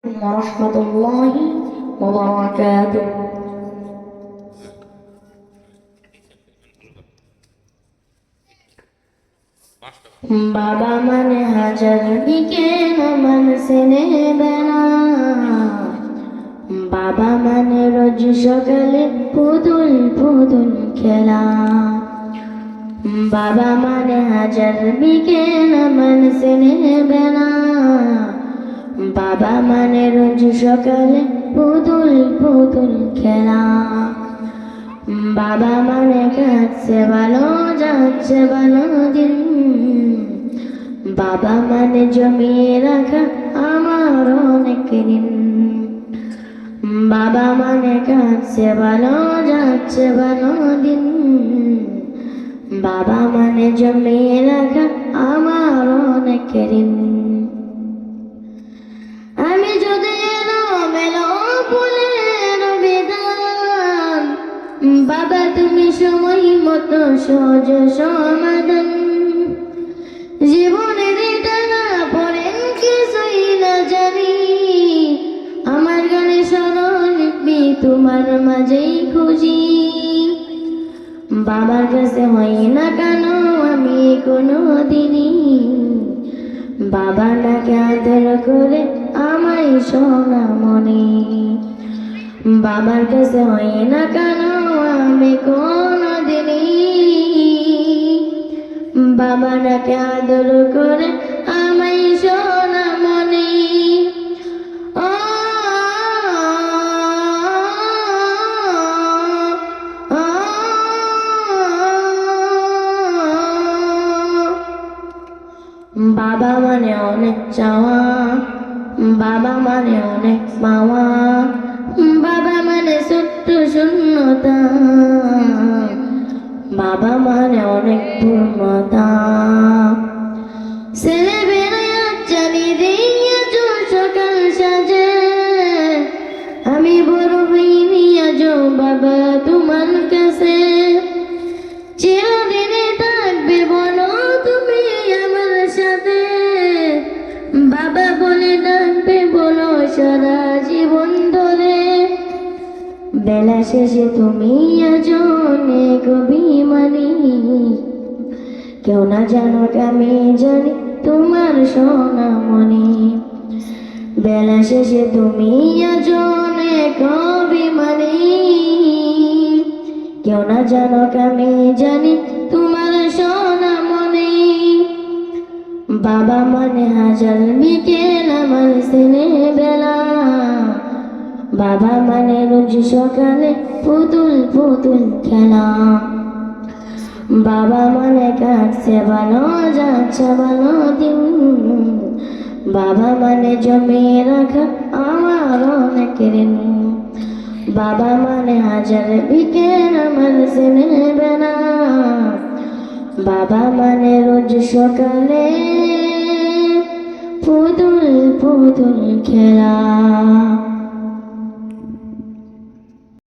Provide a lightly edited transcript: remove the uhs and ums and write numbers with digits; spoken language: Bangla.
ورحمة الله وبركاته. বাবা মানে হাজার বিকেল মানসে নেবে না, বাবা মানে রোজ সকালে পুতুল পুতুল খেলা। বাবা মানে হাজার বিকেল মানসে নেবে না, বাবা মানে রোজ সকালে পুতুল পুতুল খেলা। বাবা মানে কাটছে ভালো যাচ্ছে ভালো দিন, বাবা মানে জমিয়ে রাখা আমার অনেক ঋণ। বাবা মানে কাটছে ভালো যাচ্ছে ভালো দিন, বাবা মানে জমিয়ে রাখা আমার অনেক ঋণ। আমি যদি এলোমেলো ফুলের বিধান, বাবা তুমি সময় মতো সহজ সমাধান। জীবনের টানা পড়েন কিছুই না জানি, আমার গানে স্মরণলিপি তোমার মাঝেই খুঁজি। বাবার কাছে হই না কেন আমি কোনো দিনই, বাবা নাকে আদর করে আমায় সোনা মনে। বাবার কাছে হই না কেন আমি কোনো দিনই, বাবা নাকে আদর করে আমায় সোনা মনে। বাবা মানে অনেক চাওয়া, বাবা মানে অনেক পাওয়া, বাবা মানে ছোট্ট শূন্যতা, বাবা মানে অনেক পূর্ণতা। ছেলে বেড়াইয়া জানি দিয়া সকাল সাজে, আমি বড় হইনি আজও বাবা তোমার কাছে। চিরদিনে থাকবে বলো তুমি আমার সাথে, বাবা বলে ডাকবে বলো সারা জীবন ধরে। বেলা শেষে তুমি আজ অনেক অভিমানী, কেউ না জানো আমি জানি তোমার সোনা মনি। বেলা শেষে তুমি আজ অনেক অভিমানী, কেউ না জানো আমি জানি তোমার সোনা মনি। বাবা মানে হাজার বিকেল আমার ছেলে বেলা, বাবা মানে রোজ সকালে পুতুল পুতুল খেলা। বাবা মানে কাটছে ভালো যাচ্ছে ভালো দিন, বাবা মানে জমিয়ে রাখা আমার অনেক ঋণ। বাবা মানে হাজার বিকেল আমার ছেলে বেলা, বাবা মানে রোজ সকালে পুতুল পুতুল খেলা।